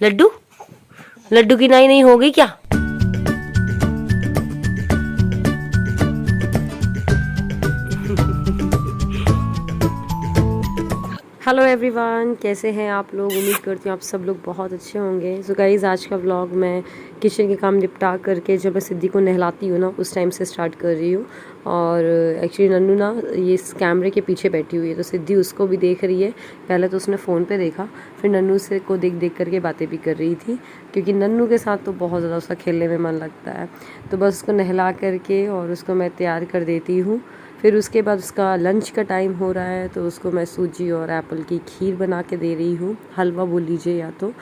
लड्डू लड्डू की नाई नहीं हो गई क्या? हेलो एवरीवन, कैसे हैं आप लोग? उम्मीद करती हूँ आप सब लोग बहुत अच्छे होंगे। सो गाइस, आज का व्लॉग मैं किचन के काम निपटा करके जब मैं सिद्धि को नहलाती हूँ ना उस टाइम से स्टार्ट कर रही हूँ। और एक्चुअली नन्नू ना ये इस कैमरे के पीछे बैठी हुई है, तो सिद्धि उसको भी देख रही है। पहले तो उसने फ़ोन पे देखा, फिर नन्नू से को देख देख करके बातें भी कर रही थी, क्योंकि नन्नू के साथ तो बहुत ज़्यादा उसका खेलने में मन लगता है। तो बस उसको नहला करके और उसको मैं तैयार कर देती हूँ। फिर उसके बाद उसका लंच का टाइम हो रहा है, तो उसको मैं सूजी और एप्पल की खीर बना के दे रही हूँ, हलवा बोल लीजिए। या तो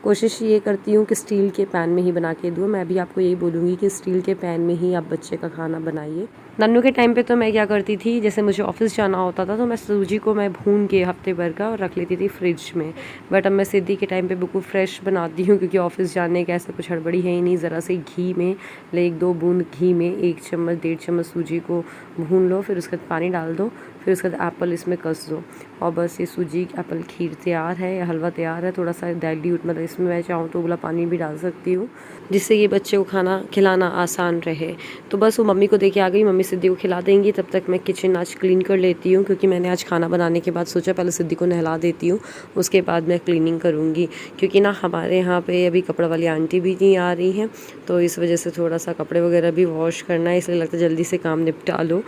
कोशिश ये करती हूँ कि स्टील के पैन में ही बना के दूँ। मैं भी आपको यही बोलूँगी कि स्टील के पैन में ही आप बच्चे का खाना बनाइए। नन्नू के टाइम पे तो मैं क्या करती थी, जैसे मुझे ऑफिस जाना होता था तो मैं सूजी को मैं भून के हफ्ते भर का और रख लेती थी फ्रिज में। बट अब मैं सिद्धि के टाइम पे बिल्कुल फ्रेश बनाती हूँ, क्योंकि ऑफिस जाने का ऐसा कुछ हड़बड़ी है ही नहीं। ज़रा से घी में, एक दो बूंद घी में 1 चम्मच 1.5 चम्मच सूजी को भून लो, फिर उसके बाद पानी डाल दो, फिर उसके बाद एप्पल इसमें कस दो, और बस ये सूजी एप्पल खीर तैयार है या हलवा तैयार है। थोड़ा सा डाइल्यूट, मतलब इसमें मैं चाहूँ तो उबला पानी भी डाल सकती हूँ, जिससे ये बच्चे को खाना खिलाना आसान रहे। तो बस वो मम्मी को देके आ गई, मम्मी सिद्धि को खिला देंगी। तब तक मैं किचन आज क्लीन कर लेती हूँ, क्योंकि मैंने आज खाना बनाने के बाद सोचा पहले सिद्धि को नहला देती हूँ, उसके बाद मैं क्लीनिंग करूँगी। क्योंकि ना हमारे यहाँ पे अभी कपड़ा वाली आंटी भी नहीं आ रही हैं, तो इस वजह से थोड़ा सा कपड़े वगैरह भी वॉश करना है, इसलिए लगता है जल्दी से काम निपटा लो।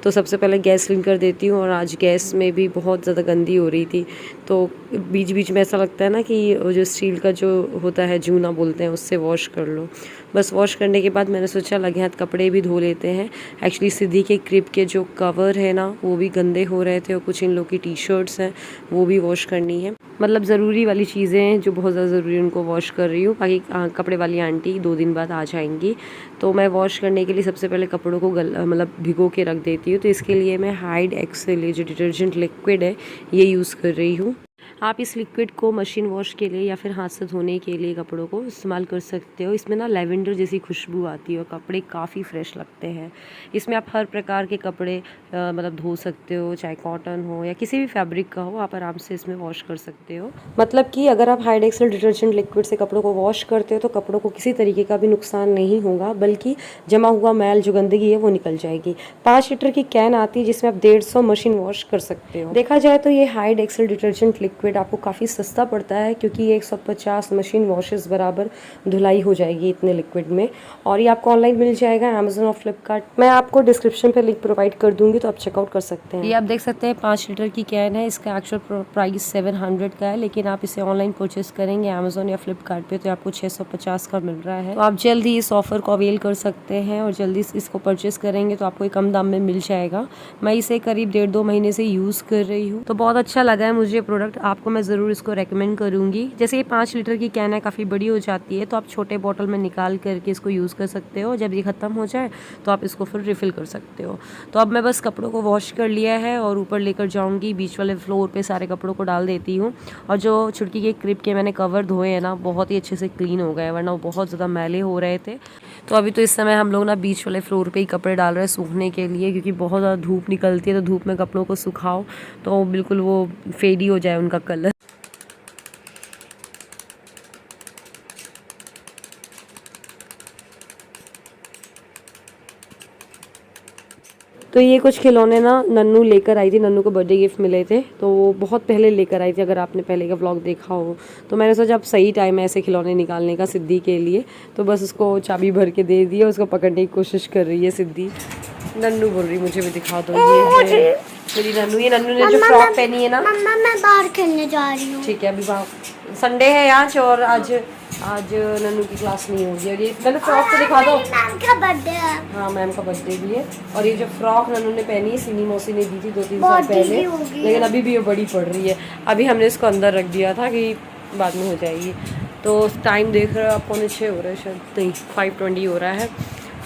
तो सबसे पहले गैस क्लीन कर देती हूँ, और आज गैस में भी बहुत ज़्यादा गंदी हो रही थी, तो बीच बीच में ऐसा लगता है ना कि वो जो स्टील का जो होता है, जूना बोलते हैं, उससे वॉश कर लो। बस वॉश करने के बाद मैंने सोचा लगे हाथ कपड़े भी धो लेते हैं। एक्चुअली सिद्धि के क्रिब के जो कवर है ना वो भी गंदे हो रहे थे, और कुछ इन लोग की टी शर्ट्स हैं वो भी वॉश करनी है। मतलब ज़रूरी वाली चीज़ें हैं जो बहुत ज़्यादा ज़रूरी, उनको वॉश कर रही हूँ। बाकी कपड़े वाली आंटी 2 दिन बाद आ जाएंगी, तो मैं वॉश करने के लिए सबसे पहले कपड़ों को मतलब भिगो के रख देती हूँ। तो इसके लिए मैं हाइड एक्सेल, ये जो डिटर्जेंट लिक्विड है, ये यूज़ कर रही हूँ। आप इस लिक्विड को मशीन वॉश के लिए या फिर हाथ से धोने के लिए कपड़ों को इस्तेमाल कर सकते हो। इसमें ना लेवेंडर जैसी खुशबू आती है और कपड़े काफ़ी फ्रेश लगते हैं। इसमें आप हर प्रकार के कपड़े मतलब धो सकते हो, चाहे कॉटन हो या किसी भी फैब्रिक का हो, आप आराम से इसमें वॉश कर सकते हो। मतलब कि अगर आप हाइड एक्सेल डिटर्जेंट लिक्विड से कपड़ों को वॉश करते हो तो कपड़ों को किसी तरीके का भी नुकसान नहीं होगा, बल्कि जमा हुआ मैल जो गंदगी है वो निकल जाएगी। 5 लीटर की कैन आती है जिसमें आप 150 मशीन वॉश कर सकते हो। देखा जाए तो ये हाइड एक्सेल डिटर्जेंट लिक्विड आपको काफ़ी सस्ता पड़ता है, क्योंकि ये 150 मशीन वॉशेस बराबर धुलाई हो जाएगी इतने लिक्विड में। और ये आपको ऑनलाइन मिल जाएगा अमेजोन और फ्लिपकार्ट। मैं आपको डिस्क्रिप्शन पे लिंक प्रोवाइड कर दूंगी, तो आप चेकआउट कर सकते हैं। ये आप देख सकते हैं 5 लीटर की कैन है, इसका एक्चुअल प्राइस 700 का है, लेकिन आप इसे ऑनलाइन परचेस करेंगे अमेजोन या फ्लिपकार्ट पे तो आपको 650 का मिल रहा है। तो आप जल्दी इस ऑफर को अवेल कर सकते हैं, और जल्दी इसको परचेस करेंगे तो आपको कम दाम में मिल जाएगा। मैं इसे करीब 1.5-2 महीने से यूज़ कर रही हूँ, तो बहुत अच्छा लगा है मुझे प्रोडक्ट। आपको मैं ज़रूर इसको रेकमेंड करूँगी। जैसे ये 5 लीटर की कैन है, काफ़ी बड़ी हो जाती है, तो आप छोटे बॉटल में निकाल करके इसको यूज़ कर सकते हो। जब ये ख़त्म हो जाए तो आप इसको फिर रिफ़िल कर सकते हो। तो अब मैं बस कपड़ों को वॉश कर लिया है और ऊपर लेकर जाऊँगी, बीच वाले फ्लोर पे सारे कपड़ों को डाल देती हूँ। और जो छुड़की के क्रिप के मैंने कवर धोए हैं ना, बहुत ही अच्छे से क्लीन हो गए, वरना वो बहुत ज़्यादा मैले हो रहे थे। तो अभी तो इस समय हम लोग ना बीच वाले फ्लोर पे ही कपड़े डाल रहे हैं सूखने के लिए, क्योंकि बहुत ज़्यादा धूप निकलती है, तो धूप में कपड़ों को सुखाओ तो बिल्कुल वो फेडी हो जाए उनका कलर। तो ये कुछ खिलौने ना नन्नू लेकर आई थी, नन्नू को बर्थडे गिफ्ट मिले थे, तो वो बहुत पहले लेकर आई थी। अगर आपने पहले का व्लॉग देखा हो तो मैंने सोचा अब सही टाइम है ऐसे खिलौने निकालने का सिद्धि के लिए, तो बस उसको चाबी भर के दे दी, उसको पकड़ने की कोशिश कर रही है सिद्धि। नन्नू बोल रही मुझे भी दिखा दो। ये है मेरी नन्नू, ये नन्नू ने जो फ्रॉक पहनी है ना। मम्मा मैं बाहर खेलने जा रही हूँ। ठीक है, अभी संडे है आज, और आज नन्नू की क्लास नहीं होगी। और ये नन्नू फ्रॉक तो दिखा दो। मैम का बर्थडे है। हाँ, मैम का बर्थडे भी है। और ये जो फ्रॉक नन्नू ने पहनी है, सीनी मौसी ने दी थी 2-3 साल पहले, लेकिन अभी भी ये बड़ी पड़ रही है। अभी हमने इसको अंदर रख दिया था कि बाद में हो जाएगी। तो टाइम देख रहे हो आप, 5:45 हो रहा है शायद, नहीं 5:20 हो रहा है।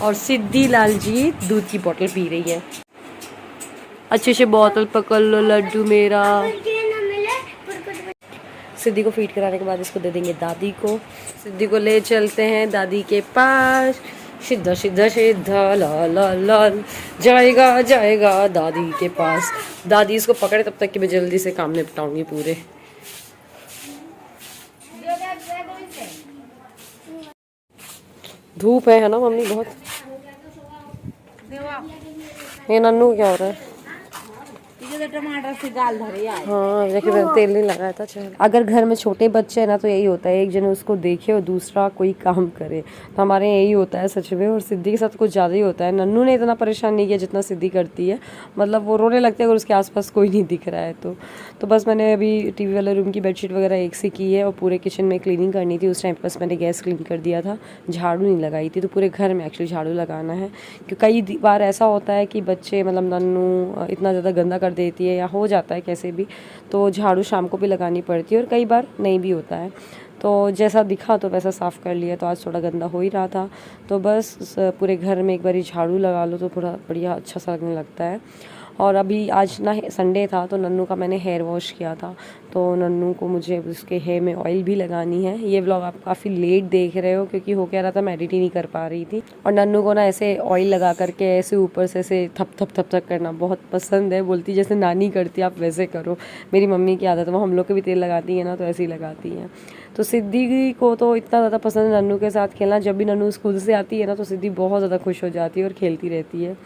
और सिद्धि लाल जी दूध की बोतल पी रही है। अच्छे से बोतल पकड़ लो लड्डू मेरा। सिद्धि को फीड कराने के बाद इसको दे देंगे दादी को। सिद्धि को ले चलते हैं दादी के पास। सीधा सीधा सीधा ला ला लाल, जाएगा जाएगा दादी के पास। दादी इसको पकड़े तब तक कि मैं जल्दी से काम निपटाऊंगी पूरे। धूप है ना मम्मी बहुत। ये नन्नू क्या हो रहा है? टमाटर से गाल धरे यार। हाँ देखिए मैंने तेल नहीं लगाया था। चल अगर घर में छोटे बच्चे हैं ना तो यही होता है, एक जन उसको देखे और दूसरा कोई काम करे। तो हमारे यही होता है सच में, और सिद्धि के साथ कुछ ज़्यादा ही होता है। नन्नू ने इतना परेशान नहीं किया जितना सिद्धि करती है, मतलब वो रोने लगती है अगर उसके आसपास कोई नहीं दिख रहा है तो बस मैंने अभी टीवी वाले रूम की बेडशीट वगैरह एक से की है, और पूरे किचन में क्लीनिंग करनी थी। उस टाइम बस मैंने गैस क्लीन कर दिया था, झाड़ू नहीं लगाई थी। तो पूरे घर में एक्चुअली झाड़ू लगाना है, क्योंकि कई बार ऐसा होता है कि बच्चे मतलब नन्नू इतना ज़्यादा गंदा कर देती है या हो जाता है कैसे भी, तो झाड़ू शाम को भी लगानी पड़ती है, और कई बार नहीं भी होता है। तो जैसा दिखा तो वैसा साफ़ कर लिया। तो आज थोड़ा गंदा हो ही रहा था, तो बस पूरे घर में एक बार झाड़ू लगा लो तो थोड़ा बढ़िया अच्छा सा लगने लगता है। और अभी आज ना संडे था तो नन्नू का मैंने हेयर वॉश किया था, तो नन्नू को मुझे उसके हेयर में ऑयल भी लगानी है। ये व्लॉग आप काफ़ी लेट देख रहे हो क्योंकि हो क्या रहा था, मैं एडिट ही नहीं कर पा रही थी। और नन्नू को ना ऐसे ऑयल लगा करके ऐसे ऊपर से ऐसे थप थप थप थप करना बहुत पसंद है। बोलती जैसे नानी करती आप वैसे करो। मेरी मम्मी की आदत है, वो हम लोग के भी तेल लगाती है ना तो ऐसे ही लगाती हैं। तो सिद्धि को तो इतना ज़्यादा पसंद है नन्नू के साथ खेलना। जब भी नन्नू स्कूल से आती है ना तो सिद्धि बहुत ज़्यादा खुश हो जाती है और खेलती रहती है।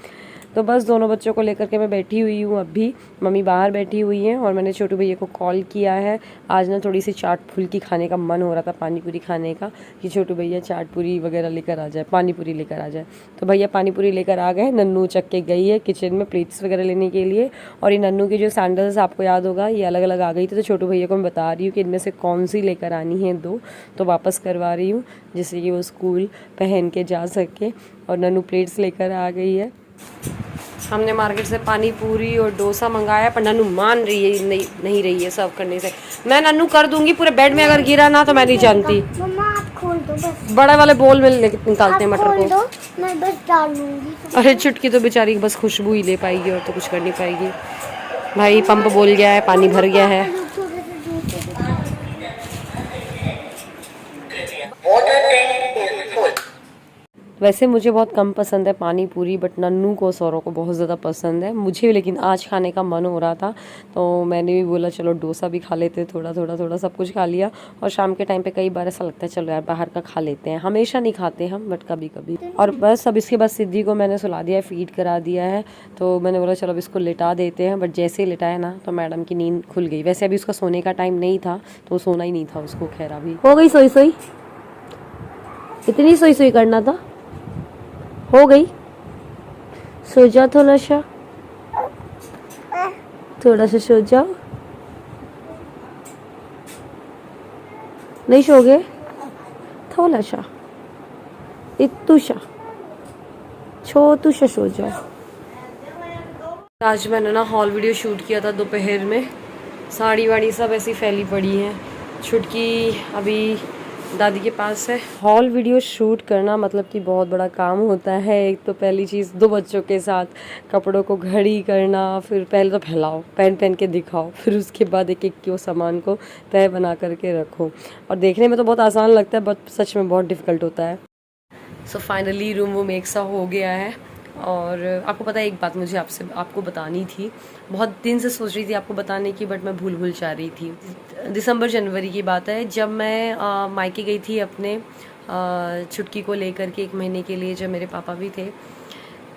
तो बस दोनों बच्चों को लेकर के मैं बैठी हुई हूँ। अभी मम्मी बाहर बैठी हुई हैं और मैंने छोटू भैया को कॉल किया है। आज ना थोड़ी सी चाट फुल्की खाने का मन हो रहा था, पानी पूरी खाने का, कि छोटू भैया चाट पूरी वगैरह लेकर आ जाए, पानी पूरी लेकर आ जाए। तो भैया पानी पूरी लेकर आ गए। नन्नू चक के गई है किचन में प्लेट्स वगैरह लेने के लिए। और ये नन्नू की जो सैंडल्स आपको याद होगा ये अलग अलग आ गई थी, तो छोटू भैया को मैं बता रही हूँ कि इनमें से कौन सी लेकर आनी है, दो तो वापस करवा रही हूँ जिससे कि वो स्कूल पहन के जा सके। और नन्नू प्लेट्स लेकर आ गई है। हमने मार्केट से पानी पूरी और डोसा मंगाया, पर नन्नू मान रही है नहीं रही है सर्व करने से। मैं नन्नू कर दूंगी, पूरे बेड में अगर गिरा ना तो मैं नहीं जानती। मम्मा आप खोल दो बस। बड़े वाले बोल में निकालते हैं मटर खोल को। दो, मैं बस डाल लूंगी। अरे चुटकी तो बेचारी बस खुशबू ही ले पाएगी और तो कुछ कर नहीं पाएगी। भाई पंप बोल गया है, पानी भर गया है। वैसे मुझे बहुत कम पसंद है पानी पूरी, बट नन्नू को सौरव को बहुत ज़्यादा पसंद है। मुझे लेकिन आज खाने का मन हो रहा था तो मैंने भी बोला चलो डोसा भी खा लेते, थोड़ा सब कुछ खा लिया। और शाम के टाइम पे कई बार ऐसा लगता है चलो यार बाहर का खा लेते हैं। हमेशा नहीं खाते हम, बट कभी कभी। और बस अब इसके बाद सिद्धि को मैंने सुला दिया है, फीड करा दिया है। तो मैंने बोला चलो अब इसको लिटा देते हैं, बट जैसे ही लिटाया ना तो मैडम की नींद खुल गई। वैसे अभी उसका सोने का टाइम नहीं था तो सोना ही नहीं था उसको। खैर अभी हो गई सोई, इतनी सोई करना था, हो गई। सो जाओ थोड़ा सा सो जाओ। नहीं सोगे थोड़ा सा, छोटू सा सो जाओ। आज मैंने ना हॉल वीडियो शूट किया था दोपहर में। साड़ी वाड़ी सब ऐसी फैली पड़ी हैं। छुटकी अभी दादी के पास है। हॉल वीडियो शूट करना मतलब कि बहुत बड़ा काम होता है। एक तो पहली चीज़ दो बच्चों के साथ कपड़ों को घड़ी करना, फिर पहले तो फैलाओ, पहन के दिखाओ, फिर उसके बाद एक एक के सामान को तय बना करके रखो। और देखने में तो बहुत आसान लगता है बट सच में बहुत डिफ़िकल्ट होता है। सो फाइनली रूम एक सा हो गया है। और आपको पता है एक बात मुझे आपको बतानी थी, बहुत दिन से सोच रही थी आपको बताने की, बट मैं भूल जा रही थी। दिसंबर जनवरी की बात है, जब मैं मायके गई थी अपने छुटकी को लेकर के 1 महीने के लिए, जब मेरे पापा भी थे।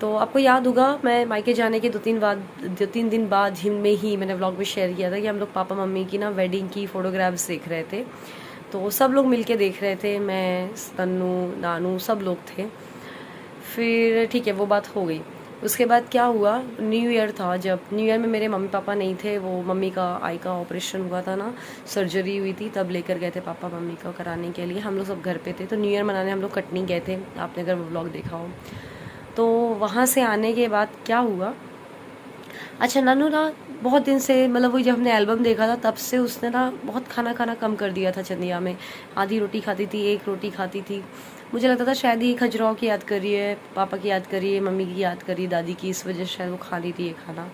तो आपको याद होगा मैं मायके जाने के 2-3 दिन बाद में ही मैंने व्लॉग में शेयर किया था कि हम लोग पापा मम्मी की ना वेडिंग की फ़ोटोग्राफ्स देख रहे थे। तो सब लोग मिलके देख रहे थे, मैं, तन्नू, नानू, सब लोग थे। फिर ठीक है वो बात हो गई। उसके बाद क्या हुआ, न्यू ईयर था। जब न्यू ईयर में मेरे मम्मी पापा नहीं थे, वो मम्मी का आई का ऑपरेशन हुआ था ना, सर्जरी हुई थी, तब लेकर गए थे पापा मम्मी को कराने के लिए। हम लोग सब घर पे थे, तो न्यू ईयर मनाने हम लोग कटनी गए थे, आपने अगर वो व्लॉग देखा हो। तो वहाँ से आने के बाद क्या हुआ, अच्छा नन्नू ना बहुत दिन से, मतलब वो जब हमने एल्बम देखा था तब से उसने ना बहुत खाना कम कर दिया था। चंदिया में आधी रोटी खाती थी, 1 रोटी खाती थी। मुझे लगता था शायद ये खजुराहो की याद कर रही है, पापा की याद कर रही है, मम्मी की याद कर रही है, दादी की, इस वजह से शायद वो खा रही थी ये खाना।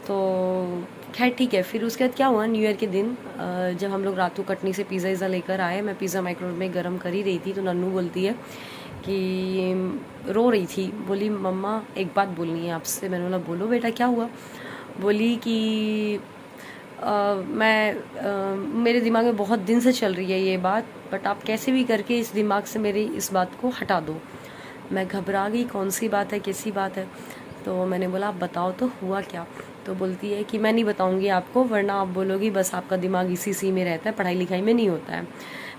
तो खैर ठीक है। फिर उसके बाद क्या हुआ, न्यू ईयर के दिन जब हम लोग रात को कटनी से पिज़्ज़ा लेकर आए, मैं पिज़्ज़ा माइक्रोवेव में गर्म कर ही रही थी, तो नन्नू बोलती है कि रो रही थी, बोली मम्मा एक बात बोलनी है आपसे। मैंने बोला बोलो बेटा क्या हुआ। बोली कि मेरे दिमाग में बहुत दिन से चल रही है ये बात, बट आप कैसे भी करके इस दिमाग से मेरी इस बात को हटा दो। मैं घबरा गई, कौन सी बात है, कैसी बात है। तो मैंने बोला आप बताओ तो हुआ क्या। तो बोलती है कि मैं नहीं बताऊंगी आपको, वरना आप बोलोगी बस आपका दिमाग इसी में रहता है, पढ़ाई लिखाई में नहीं होता है।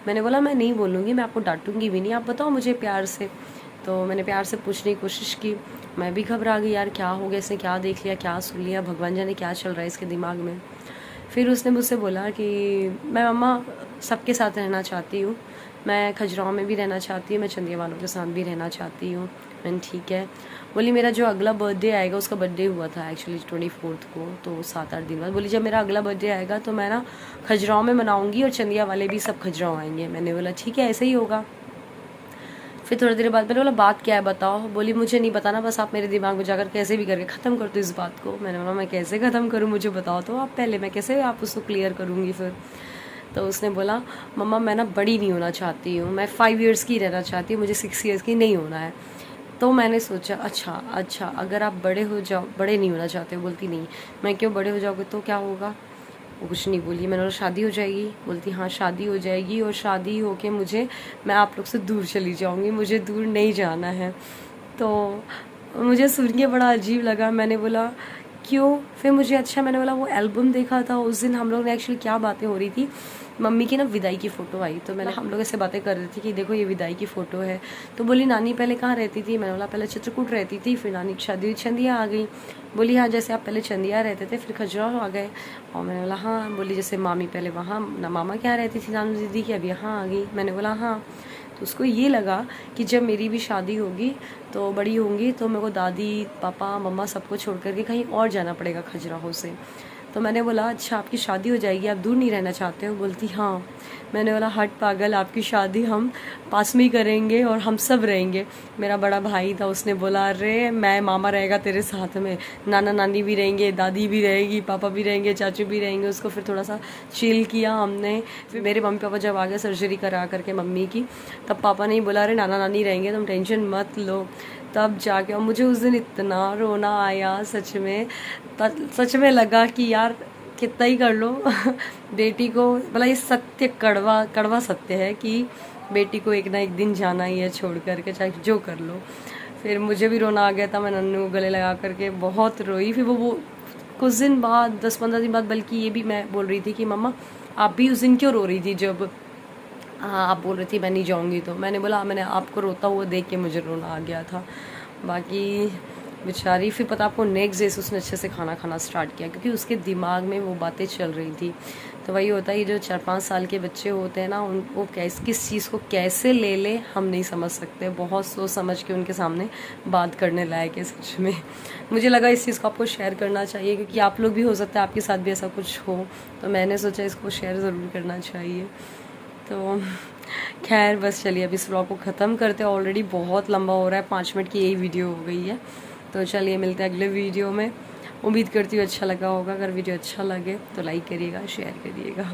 मैंने बोला मैं नहीं बोलूँगी, मैं आपको डांटूंगी भी नहीं, आप बताओ मुझे प्यार से। तो मैंने प्यार से पूछने की कोशिश की। मैं भी घबरा गई, यार क्या हो गया, इसने क्या देख लिया, क्या सुन लिया, भगवान जाने क्या चल रहा है इसके दिमाग में। फिर उसने मुझसे बोला कि मैं मम्मा सबके साथ रहना चाहती हूँ, मैं खजुराहो में भी रहना चाहती हूँ, मैं चंदिया वालों के साथ भी रहना चाहती हूँ। मैंने ठीक है। बोली मेरा जो अगला बर्थडे आएगा, उसका बर्थडे हुआ था एक्चुअली 24 को, तो 7-8 दिन बाद। बोली जब मेरा अगला बर्थडे आएगा तो मैं ना खजुराहो में मनाऊंगी और चंदिया वाले भी सब खजुराहो आएंगे। मैंने बोला ठीक है, ऐसे ही होगा। फिर थोड़ी देर बाद मैंने बोला बात क्या है बताओ। बोली मुझे नहीं बताना, बस आप मेरे दिमाग में जाकर कैसे भी करके ख़त्म कर दो इस बात को। मैंने बोला मैं कैसे ख़त्म करूँ, मुझे बताओ तो आप पहले, मैं कैसे आप उसको क्लियर करूँगी फिर। तो उसने बोला मम्मा मैं ना बड़ी नहीं होना चाहती हूँ, मैं 5 इयर्स की रहना चाहती हूँ, मुझे 6 इयर्स की नहीं होना है। तो मैंने सोचा अच्छा अगर आप बड़े हो जाओ, बड़े नहीं होना चाहते हो। बोलती नहीं, मैं क्यों, बड़े हो जाओगे तो क्या होगा। वो कुछ नहीं बोली। मैंने बोला शादी हो जाएगी। बोलती हाँ शादी हो जाएगी, और शादी होके मैं आप लोग से दूर चली जाऊँगी, मुझे दूर नहीं जाना है। तो मुझे सुन के बड़ा अजीब लगा। मैंने बोला क्यों। फिर मैंने बोला वो एल्बम देखा था उस दिन हम लोग ने, एक्चुअली क्या बातें हो रही थी, मम्मी की ना विदाई की फ़ोटो आई, तो हम लोग ऐसे बातें कर रहे थे कि देखो ये विदाई की फ़ोटो है। तो बोली नानी पहले कहाँ रहती थी। मैंने बोला पहले चित्रकूट रहती थी, फिर नानी की शादी हुई चंदिया आ गई। बोली हाँ जैसे आप पहले चंदिया रहते थे फिर खजुराहो आ गए। और मैंने बोला हाँ। बोली जैसे मामी पहले वहाँ ना मामा क्या रहती थी नानू दीदी की, अब यहाँ आ गई। मैंने बोला हाँ। तो उसको ये लगा कि जब मेरी भी शादी होगी तो बड़ी होंगी तो मेरे को दादी पापा मम्मा सबको छोड़ करके कहीं और जाना पड़ेगा खजुराहो से। तो मैंने बोला अच्छा आपकी शादी हो जाएगी, आप दूर नहीं रहना चाहते हो। बोलती हाँ। मैंने बोला हट पागल, आपकी शादी हम पास में ही करेंगे और हम सब रहेंगे। मेरा बड़ा भाई था, उसने बोला अरे मैं, मामा रहेगा तेरे साथ में, नाना नानी भी रहेंगे, दादी भी रहेगी, पापा भी रहेंगे, चाचू भी रहेंगे। उसको फिर थोड़ा सा चिल किया हमने। फिर मेरे मम्मी पापा जब आ गए सर्जरी करा करके मम्मी की, तब पापा ने बोला अरे नाना नानी रहेंगे, तुम टेंशन मत लो। तब जाके, और मुझे उस दिन इतना रोना आया सच में लगा कि यार कितना ही कर लो बेटी को, भला ये सत्य कड़वा सत्य है कि बेटी को एक ना एक दिन जाना ही है छोड़ करके, चाहे जो कर लो। फिर मुझे भी रोना आ गया था, मैं नन्नू गले लगा करके बहुत रोई। फिर वो कुछ दिन बाद, 10-15 दिन बाद, बल्कि ये भी मैं बोल रही थी कि मम्मा आप भी उस दिन क्यों रो रही थी जब हाँ आप बोल रही थी मैं नहीं जाऊँगी। तो मैंने बोला मैंने आपको रोता हुआ देख के मुझे रोना आ गया था। बाकी बेचारी, फिर पता आपको नेक्स्ट डे से उसने अच्छे से खाना खाना स्टार्ट किया, क्योंकि उसके दिमाग में वो बातें चल रही थी। तो वही होता है, ये जो 4-5 साल के बच्चे होते हैं ना, उनको किस चीज़ को कैसे ले हम नहीं समझ सकते। बहुत सोच समझ के उनके सामने बात करने लायक है सच में। मुझे लगा इस चीज़ को आपको शेयर करना चाहिए, क्योंकि आप लोग भी हो सकता है आपके साथ भी ऐसा कुछ हो, तो मैंने सोचा इसको शेयर ज़रूर करना चाहिए। तो खैर बस चलिए अब इस व्लॉग को ख़त्म करते हैं, ऑलरेडी बहुत लंबा हो रहा है, 5 मिनट की यही वीडियो हो गई है। तो चलिए मिलते हैं अगले वीडियो में। उम्मीद करती हूँ अच्छा लगा होगा। अगर वीडियो अच्छा लगे तो लाइक करिएगा, शेयर करिएगा।